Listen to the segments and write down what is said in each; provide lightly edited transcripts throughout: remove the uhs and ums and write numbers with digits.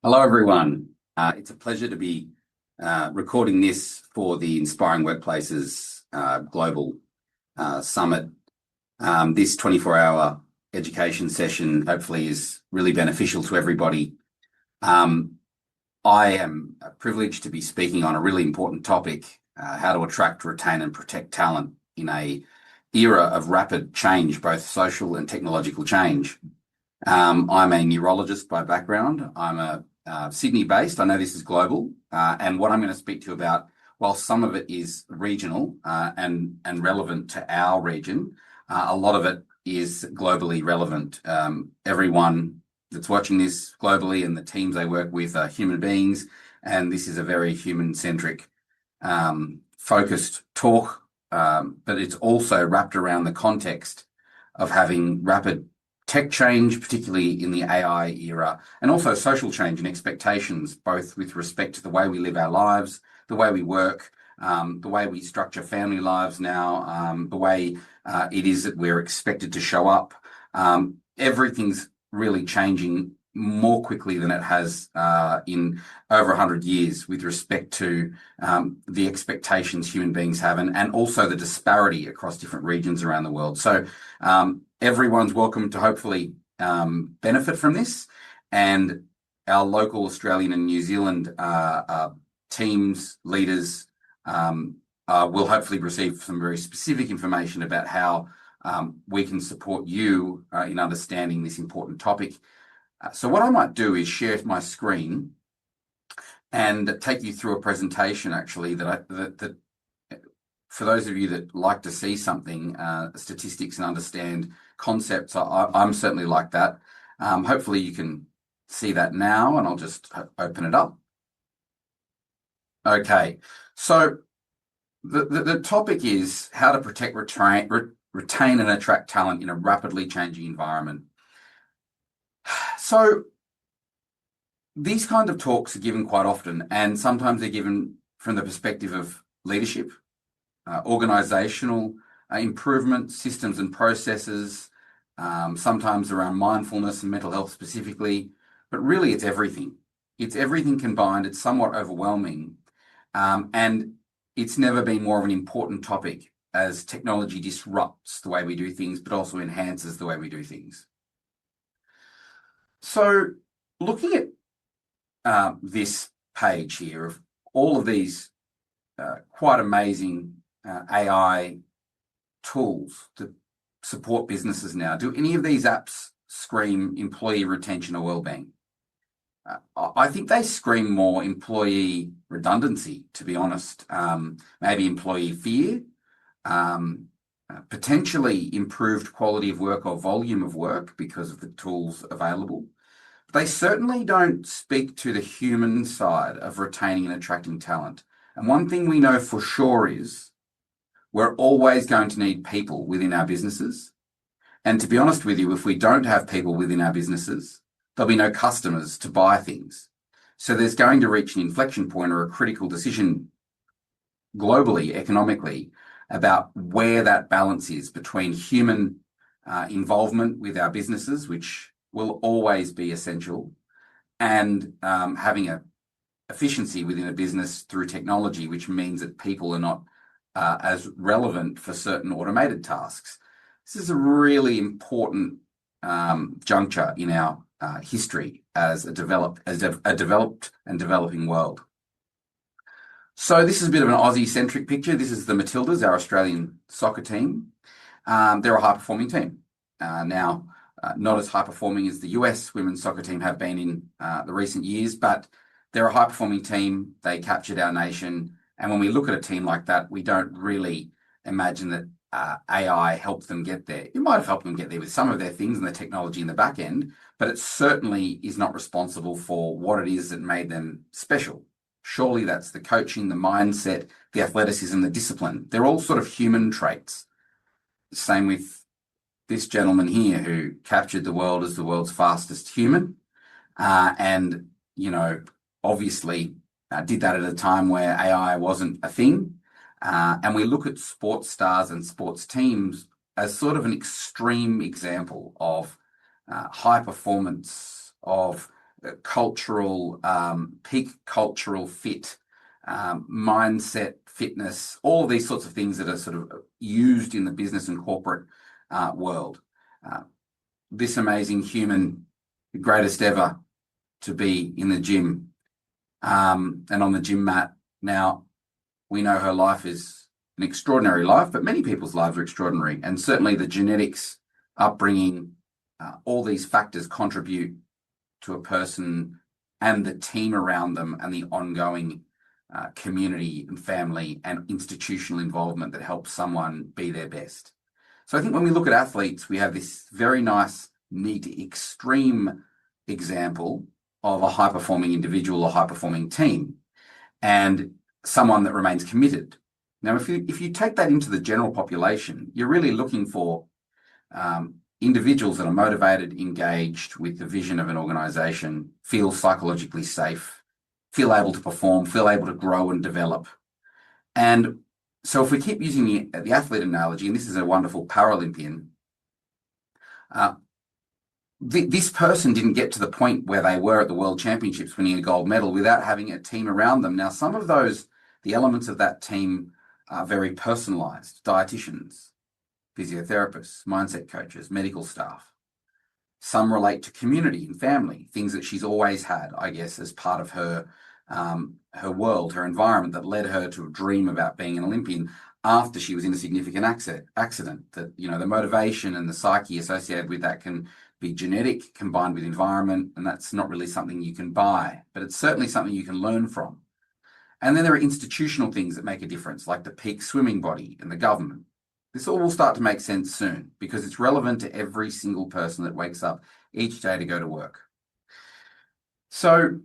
Hello, everyone. It's a pleasure to be recording this for the Inspiring Workplaces Global Summit. This 24-hour education session hopefully is really beneficial to everybody. I am privileged to be speaking on a really important topic, how to attract, retain and protect talent in an era of rapid change, both social and technological change. I'm a neurologist by background. I'm a Sydney-based. I know this is global, and what I'm going to speak to you about, while some of it is regional and relevant to our region, a lot of it is globally relevant. Everyone that's watching this globally and the teams they work with are human beings, and this is a very human-centric, focused talk, but it's also wrapped around the context of having rapid tech change, particularly in the AI era, and also social change and expectations, both with respect to the way we live our lives, the way we work, the way we structure family lives now, the way it is that we're expected to show up. Everything's really changing more quickly than it has in over 100 years with respect to the expectations human beings have and also the disparity across different regions around the world. So everyone's welcome to hopefully benefit from this, and our local Australian and New Zealand teams, leaders will hopefully receive some very specific information about how we can support you in understanding this important topic. So what I might do is share my screen and take you through a presentation, actually, that for those of you that like to see something, statistics and understand concepts, I'm certainly like that. Hopefully you can see that now, and I'll just open it up. Okay, so the topic is how to protect, retain and attract talent in a rapidly changing environment. So these kind of talks are given quite often, and sometimes they're given from the perspective of leadership, organizational improvement, systems and processes, sometimes around mindfulness and mental health specifically, but really it's everything. It's everything combined. It's somewhat overwhelming, and it's never been more of an important topic as technology disrupts the way we do things, but also enhances the way we do things. So looking at this page here of all of these quite amazing AI tools to support businesses now, do any of these apps scream employee retention or wellbeing? I think they scream more employee redundancy, to be honest, maybe employee fear, potentially improved quality of work or volume of work because of the tools available. They certainly don't speak to the human side of retaining and attracting talent. And one thing we know for sure is we're always going to need people within our businesses. And to be honest with you, if we don't have people within our businesses, there'll be no customers to buy things. So there's going to reach an inflection point or a critical decision globally, economically, about where that balance is between human involvement with our businesses, which will always be essential, and having a efficiency within a business through technology, which means that people are not as relevant for certain automated tasks. This is a really important juncture in our history as a developed and developing world. So this is a bit of an Aussie-centric picture. This is the Matildas, our Australian soccer team. They're a high-performing team. Now, not as high-performing as the US women's soccer team have been in the recent years, but they're a high-performing team. They captured our nation. And when we look at a team like that, we don't really imagine that AI helped them get there. It might have helped them get there with some of their things and the technology in the back end, but it certainly is not responsible for what it is that made them special. Surely that's the coaching, the mindset, the athleticism, the discipline. They're all sort of human traits. Same with this gentleman here who captured the world as the world's fastest human. And, you know, obviously did that at a time where AI wasn't a thing. And we look at sports stars and sports teams as sort of an extreme example of high performance, of cultural, peak cultural fit, mindset, fitness, all of these sorts of things that are sort of used in the business and corporate world. This amazing human, the greatest ever to be in the gym and on the gym mat. Now, we know her life is an extraordinary life, but many people's lives are extraordinary. And certainly the genetics, upbringing, all these factors contribute to a person and the team around them and the ongoing community and family and institutional involvement that helps someone be their best. So I think when we look at athletes, we have this very nice, neat, extreme example of a high-performing individual or high-performing team and someone that remains committed. Now, if you take that into the general population, you're really looking for individuals that are motivated, engaged with the vision of an organization, feel psychologically safe, feel able to perform, feel able to grow and develop. And so if we keep using the athlete analogy, and this is a wonderful Paralympian, this person didn't get to the point where they were at the World Championships winning a gold medal without having a team around them. Now, some of the elements of that team are very personalized: dietitians, physiotherapists, mindset coaches, medical staff. Some relate to community and family, things that she's always had, I guess, as part of her world, her environment that led her to dream about being an Olympian after she was in a significant accident. That, you know, the motivation and the psyche associated with that can be genetic combined with environment, and that's not really something you can buy, but it's certainly something you can learn from. And then there are institutional things that make a difference, like the peak swimming body and the government. This all will start to make sense soon because it's relevant to every single person that wakes up each day to go to work. So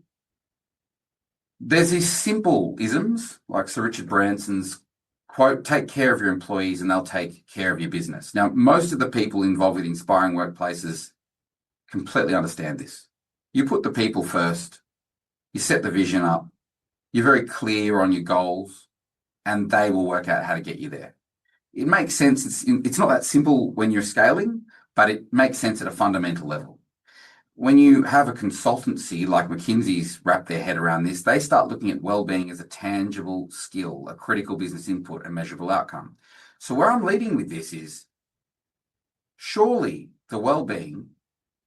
there's these simple isms like Sir Richard Branson's quote, take care of your employees and they'll take care of your business. Now, most of the people involved with inspiring workplaces completely understand this. You put the people first, you set the vision up, you're very clear on your goals, and they will work out how to get you there. It makes sense. It's not that simple when you're scaling, but it makes sense at a fundamental level. When you have a consultancy like McKinsey's wrapped their head around this, they start looking at well-being as a tangible skill, a critical business input, a measurable outcome. So where I'm leading with this is surely the well-being,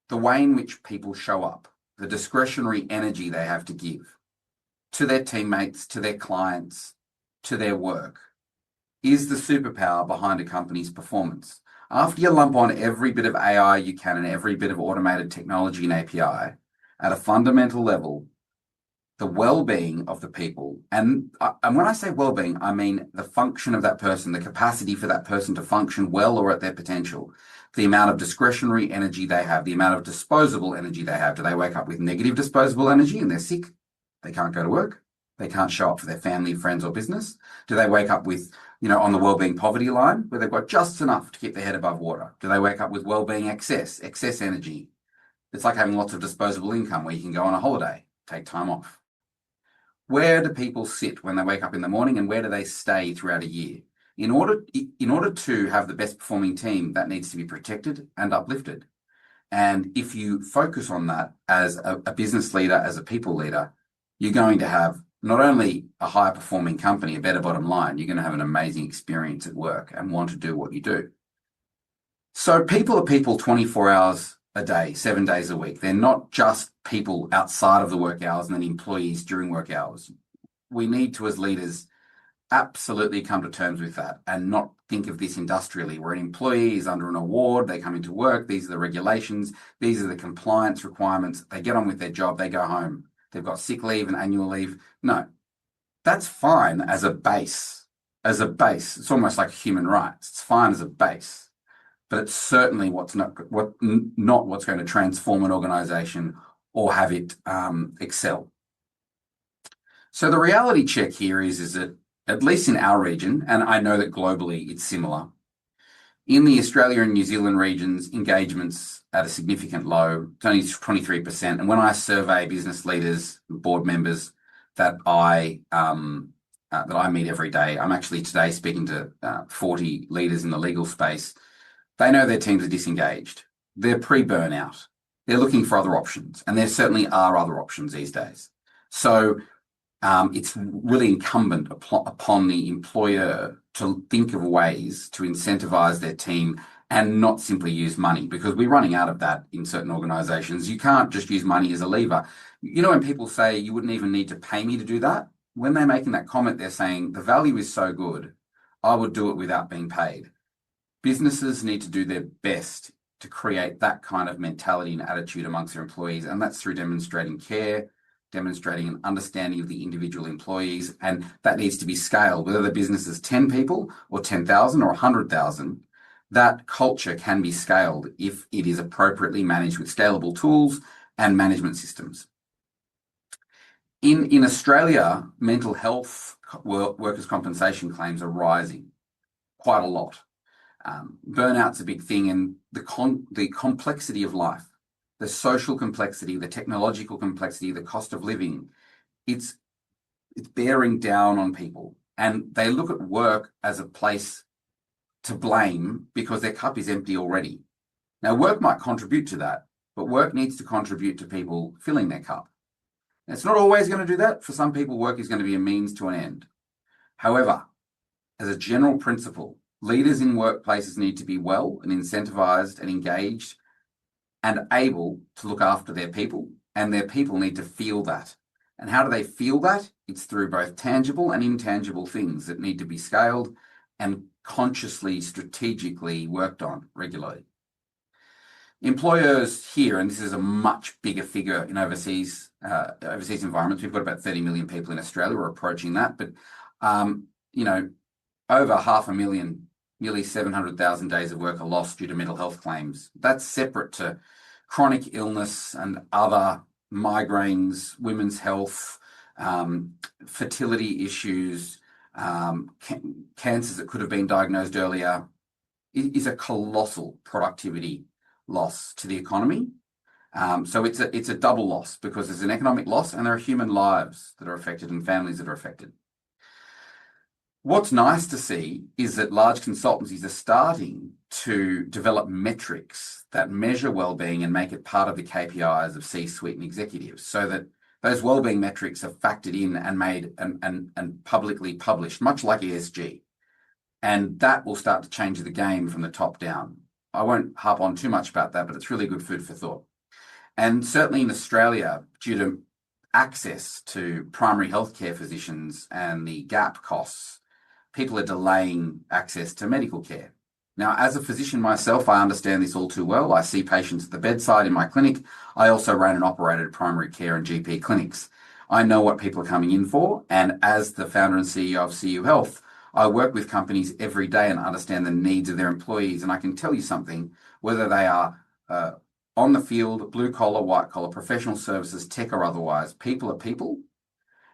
the way in which people show up, the discretionary energy they have to give to their teammates, to their clients, to their work, is the superpower behind a company's performance. After you lump on every bit of AI you can and every bit of automated technology and API, at a fundamental level, the well-being of the people, and when I say well-being, I mean the function of that person, the capacity for that person to function well or at their potential, the amount of discretionary energy they have, the amount of disposable energy they have. Do they wake up with negative disposable energy and they're sick? They can't go to work. They can't show up for their family, friends, or business. Do they wake up with, on the wellbeing poverty line where they've got just enough to keep their head above water? Do they wake up with wellbeing excess energy? It's like having lots of disposable income where you can go on a holiday, take time off. Where do people sit when they wake up in the morning, and where do they stay throughout a year? In order to have the best performing team, that needs to be protected and uplifted. And if you focus on that as a business leader, as a people leader, you're going to have not only a higher performing company, a better bottom line, you're going to have an amazing experience at work and want to do what you do. So people are people 24 hours a day, 7 days a week. They're not just people outside of the work hours and then employees during work hours. We need to, as leaders, absolutely come to terms with that and not think of this industrially, where an employee is under an award, they come into work, these are the regulations, these are the compliance requirements, they get on with their job, they go home. They've got sick leave and annual leave. No, that's fine as a base. As a base, it's almost like human rights. It's fine as a base, but it's certainly not what's going to transform an organization or have it excel. So the reality check here is that, at least in our region, and I know that globally it's similar, in the Australia and New Zealand regions, engagement's at a significant low. It's only 23%. And when I survey business leaders, board members that I meet every day, I'm actually today speaking to 40 leaders in the legal space. They know their teams are disengaged. They're pre-burnout. they're looking for other options, and there certainly are other options these days. So it's really incumbent upon the employer to think of ways to incentivize their team and not simply use money, because we're running out of that in certain organizations. You can't just use money as a lever. You know, when people say you wouldn't even need to pay me to do that, when they're making that comment, they're saying the value is so good, I would do it without being paid. Businesses need to do their best to create that kind of mentality and attitude amongst their employees, and that's through demonstrating care, demonstrating an understanding of the individual employees, and that needs to be scaled. Whether the business is 10 people or 10,000 or 100,000, that culture can be scaled if it is appropriately managed with scalable tools and management systems. In Australia, mental health workers' compensation claims are rising quite a lot. Burnout's a big thing, and the complexity of life, the social complexity, the technological complexity, the cost of living, it's bearing down on people, and they look at work as a place to blame because their cup is empty already. Now, work might contribute to that, but work needs to contribute to people filling their cup. And it's not always going to do that. For some people, work is going to be a means to an end. However, as a general principle, leaders in workplaces need to be well and incentivized and engaged and able to look after their people, and their people need to feel that. And how do they feel that? It's through both tangible and intangible things that need to be scaled and consciously, strategically worked on regularly. Employers here, and this is a much bigger figure in overseas environments, we've got about 30 million people in Australia, we're approaching that, but over 500,000, nearly 700,000 days of work are lost due to mental health claims. That's separate to chronic illness and other migraines, women's health, fertility issues, cancers that could have been diagnosed earlier. It is a colossal productivity loss to the economy. So it's a double loss, because there's an economic loss and there are human lives that are affected and families that are affected. What's nice to see is that large consultancies are starting to develop metrics that measure wellbeing and make it part of the KPIs of C-suite and executives, so that those wellbeing metrics are factored in and made and publicly published, much like ESG. And that will start to change the game from the top down. I won't harp on too much about that, but it's really good food for thought. And certainly in Australia, due to access to primary healthcare physicians and the gap costs, people are delaying access to medical care. Now, as a physician myself, I understand this all too well. I see patients at the bedside in my clinic. I also ran and operated primary care and GP clinics. I know what people are coming in for, and as the founder and CEO of CU Health, I work with companies every day and understand the needs of their employees. And I can tell you something, whether they are on the field, blue collar, white collar, professional services, tech or otherwise, people are people.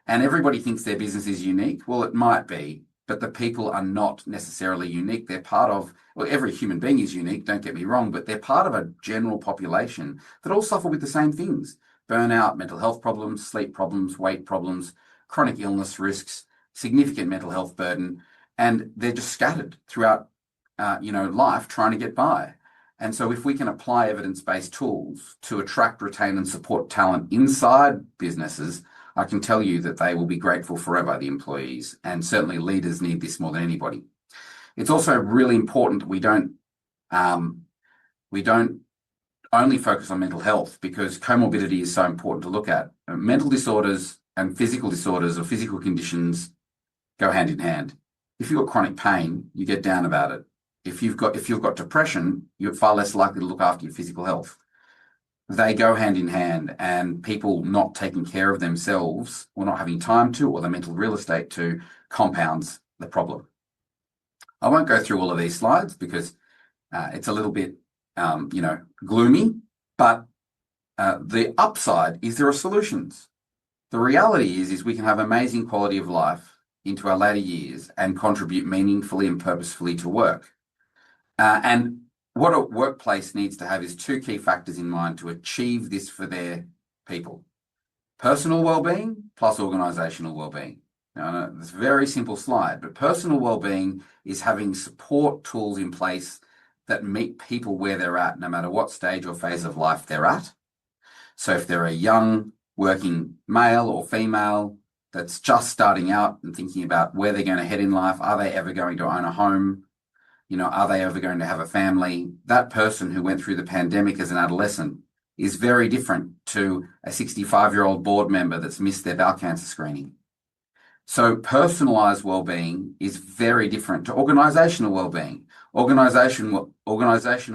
And everybody thinks their business is unique. Well, it might be, but the people are not necessarily unique. They're part of, well, every human being is unique, don't get me wrong, but they're part of a general population that all suffer with the same things: burnout, mental health problems, sleep problems, weight problems, chronic illness risks, significant mental health burden, and they're just scattered throughout life trying to get by. And so if we can apply evidence-based tools to attract, retain, and support talent inside businesses, I can tell you that they will be grateful forever, the employees, and certainly leaders need this more than anybody. It's also really important that we don't only focus on mental health, because comorbidity is so important to look at. Mental disorders and physical disorders or physical conditions go hand in hand. If you've got chronic pain, you get down about it. If you've got depression, you're far less likely to look after your physical health. They go hand in hand, and people not taking care of themselves or not having time to, or the mental real estate to, compounds the problem. I won't go through all of these slides because it's a little bit, gloomy, but the upside is there are solutions. The reality is we can have amazing quality of life into our later years and contribute meaningfully and purposefully to work. And what a workplace needs to have is two key factors in mind to achieve this for their people: personal well-being plus organizational well-being. Now, I know it's a very simple slide, but personal well-being is having support tools in place that meet people where they're at, no matter what stage or phase of life they're at. So if they're a young working male or female that's just starting out and thinking about where they're going to head in life, are they ever going to own a home? Are they ever going to have a family? That person who went through the pandemic as an adolescent is very different to a 65-year-old board member that's missed their bowel cancer screening. So personalized wellbeing is very different to organizational wellbeing. Organizational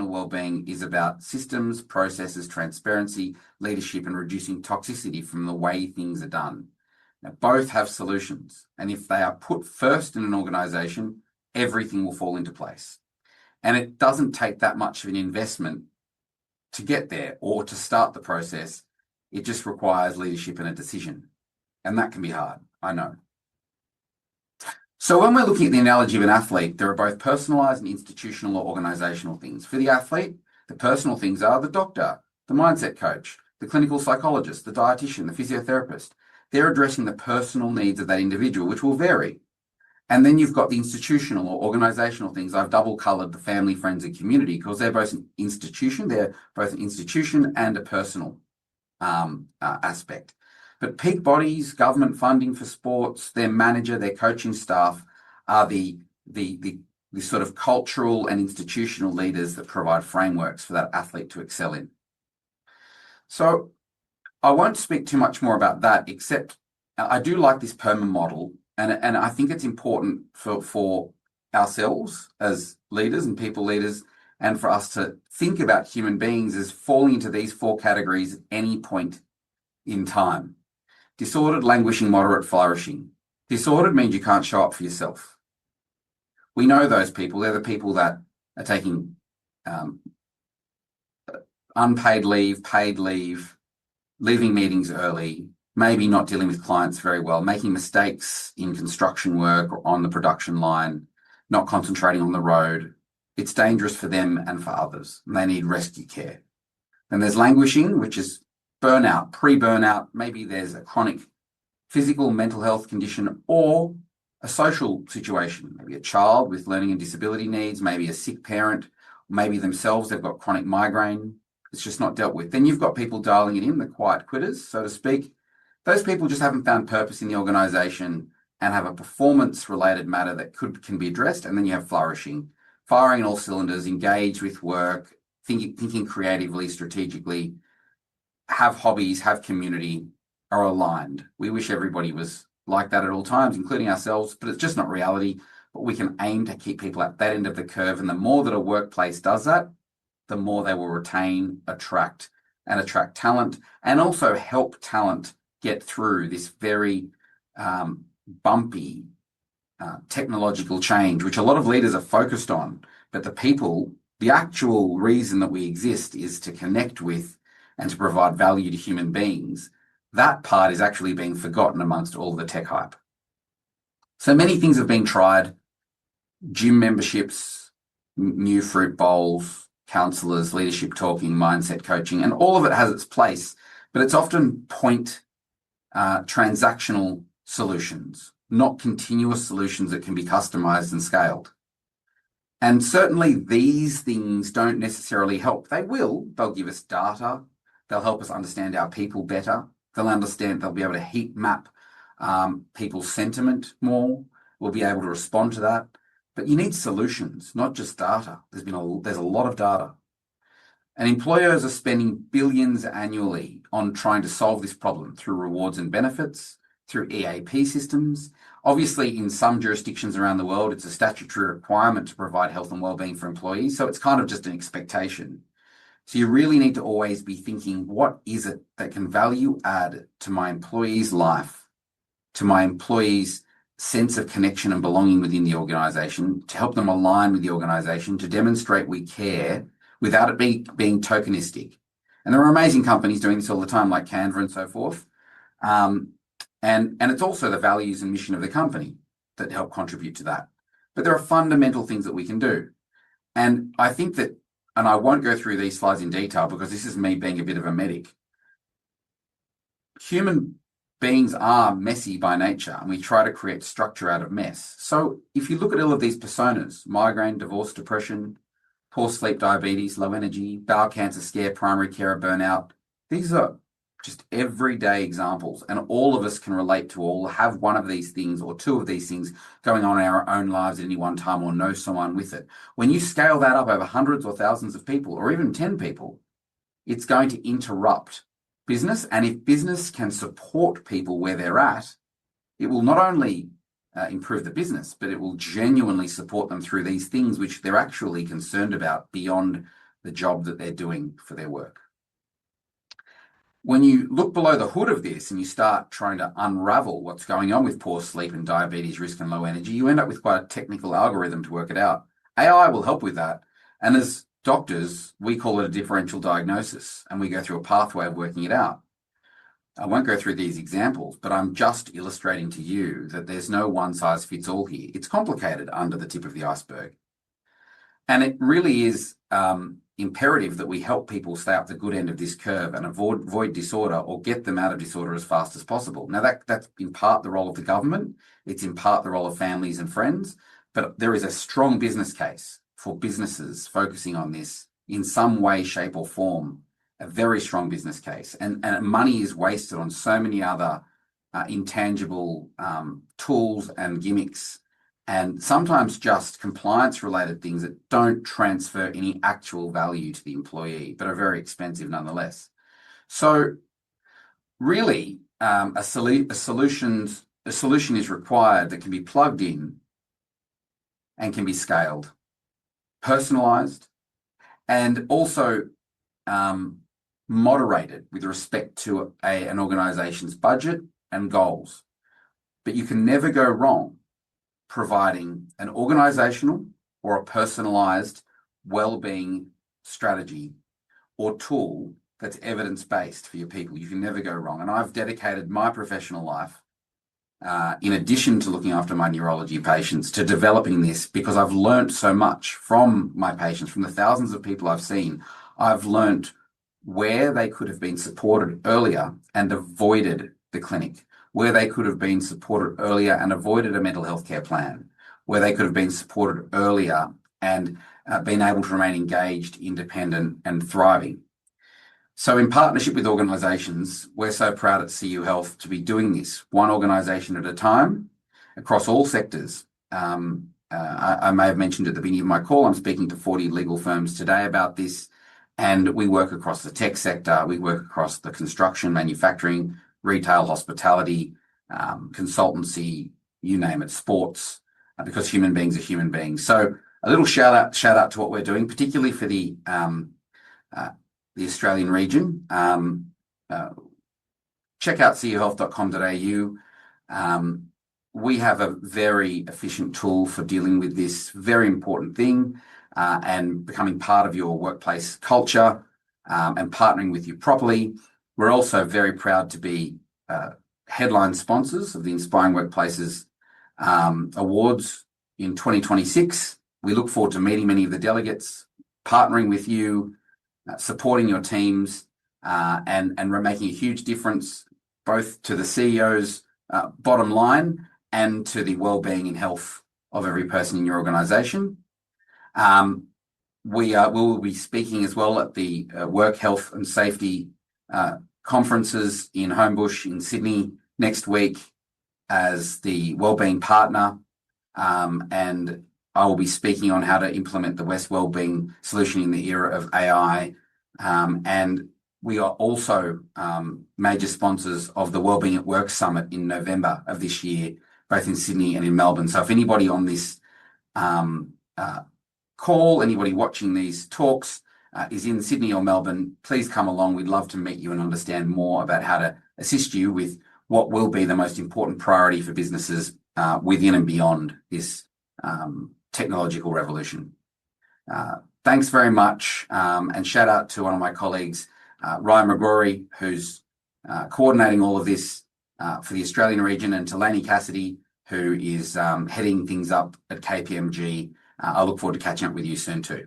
wellbeing is about systems, processes, transparency, leadership, and reducing toxicity from the way things are done. Now, both have solutions, and if they are put first in an organization, everything will fall into place. And it doesn't take that much of an investment to get there or to start the process. It just requires leadership and a decision. And that can be hard, I know. So when we're looking at the analogy of an athlete, there are both personalized and institutional or organizational things. For the athlete, the personal things are the doctor, the mindset coach, the clinical psychologist, the dietitian, the physiotherapist. They're addressing the personal needs of that individual, which will vary. And then you've got the institutional or organizational things. I've double colored the family, friends, and community because they're both an institution. They're both an institution and a personal aspect. But peak bodies, government funding for sports, their manager, their coaching staff are the sort of cultural and institutional leaders that provide frameworks for that athlete to excel in. So I won't speak too much more about that, except I do like this PERMA model, and I think it's important for ourselves as leaders and people leaders, and for us to think about human beings as falling into these four categories at any point in time. Disordered, languishing, moderate, flourishing. Disordered means you can't show up for yourself. We know those people. They're the people that are taking unpaid leave, paid leave, leaving meetings early, maybe not dealing with clients very well, making mistakes in construction work or on the production line, not concentrating on the road. It's dangerous for them and for others, and they need rescue care. Then there's languishing, which is burnout, pre-burnout. Maybe there's a chronic physical, mental health condition or a social situation, maybe a child with learning and disability needs, maybe a sick parent, maybe themselves, they've got chronic migraine. It's just not dealt with. Then you've got people dialing it in, the quiet quitters, so to speak. Those people just haven't found purpose in the organization and have a performance-related matter that can be addressed. And then you have flourishing, firing on all cylinders, engage with work, thinking creatively, strategically, have hobbies, have community, are aligned. We wish everybody was like that at all times, including ourselves, but it's just not reality. But we can aim to keep people at that end of the curve. And the more that a workplace does that, the more they will retain, attract talent, and also help talent get through this very bumpy technological change, which a lot of leaders are focused on. But the actual reason that we exist is to connect with and to provide value to human beings. That part is actually being forgotten amongst all the tech hype. So many things have been tried: gym memberships, new fruit bowls, counselors, leadership talking, mindset coaching, and all of it has its place, but it's often point transactional solutions, not continuous solutions that can be customized and scaled. And certainly these things don't necessarily help. They'll give us data. They'll help us understand our people better. They'll be able to heat map people's sentiment more. We'll be able to respond to that. But you need solutions, not just data. There's a lot of data. And employers are spending billions annually on trying to solve this problem through rewards and benefits, through EAP systems. Obviously, in some jurisdictions around the world, it's a statutory requirement to provide health and wellbeing for employees. So it's kind of just an expectation. So you really need to always be thinking, what is it that can value add to my employee's life, to my employee's sense of connection and belonging within the organization, to help them align with the organization, to demonstrate we care without it being tokenistic. And there are amazing companies doing this all the time, like Canva and so forth. And it's also the values and mission of the company that help contribute to that. But there are fundamental things that we can do. And I think that, and I won't go through these slides in detail because this is me being a bit of a medic. Human beings are messy by nature, and we try to create structure out of mess. So if you look at all of these personas, migraine, divorce, depression, poor sleep, diabetes, low energy, bowel cancer scare, primary care, burnout, these are just everyday examples, and all of us can relate to all, have one of these things or two of these things going on in our own lives at any one time, or know someone with it. When you scale that up over hundreds or thousands of people, or even 10 people, it's going to interrupt business. And if business can support people where they're at, it will not only improve the business, but it will genuinely support them through these things which they're actually concerned about beyond the job that they're doing for their work. When you look below the hood of this and you start trying to unravel what's going on with poor sleep and diabetes risk and low energy, you end up with quite a technical algorithm to work it out. AI will help with that. And as doctors, we call it a differential diagnosis, and we go through a pathway of working it out. I won't go through these examples, but I'm just illustrating to you that there's no one size fits all here. It's complicated under the tip of the iceberg. And it really is imperative that we help people stay up the good end of this curve and avoid disorder, or get them out of disorder as fast as possible. Now, that's in part the role of the government. It's in part the role of families and friends. But there is a strong business case for businesses focusing on this in some way, shape, or form. A very strong business case. And money is wasted on so many other intangible tools and gimmicks, and sometimes just compliance-related things that don't transfer any actual value to the employee, but are very expensive nonetheless. So really, a solution is required that can be plugged in and can be scaled, personalized, and also moderated with respect to an organization's budget and goals. But you can never go wrong providing an organizational or a personalized wellbeing strategy or tool that's evidence-based for your people. You can never go wrong. And I've dedicated my professional life, in addition to looking after my neurology patients, to developing this, because I've learned so much from my patients, from the thousands of people I've seen. I've learned where they could have been supported earlier and avoided the clinic, where they could have been supported earlier and avoided a mental health care plan, where they could have been supported earlier and been able to remain engaged, independent, and thriving. So in partnership with organisations, we're so proud at CU Health to be doing this, one organisation at a time, across all sectors. I may have mentioned at the beginning of my call, I'm speaking to 40 legal firms today about this, and we work across the tech sector, we work across the construction, manufacturing, retail, hospitality, consultancy, you name it, sports, because human beings are human beings. So a little shout out to what we're doing, particularly for the Australian region. Check out cuhealth.com.au. We have a very efficient tool for dealing with this very important thing and becoming part of your workplace culture and partnering with you properly. We're also very proud to be headline sponsors of the Inspiring Workplaces Awards in 2026. We look forward to meeting many of the delegates, partnering with you, supporting your teams, and making a huge difference both to the CEO's bottom line and to the well-being and health of every person in your organisation. We will be speaking as well at the Work Health and Safety conferences in Homebush in Sydney next week as the wellbeing partner, and I will be speaking on how to implement the West Wellbeing solution in the era of AI, and we are also major sponsors of the Wellbeing at Work Summit in November of this year, both in Sydney and in Melbourne. So if anybody on this call, anybody watching these talks is in Sydney or Melbourne, please come along. We'd love to meet you and understand more about how to assist you with what will be the most important priority for businesses within and beyond this technological revolution. Thanks very much, and shout out to one of my colleagues, Ryan McGrory, who's coordinating all of this for the Australian region, and to Lainey Cassidy, who is heading things up at KPMG. I look forward to catching up with you soon too.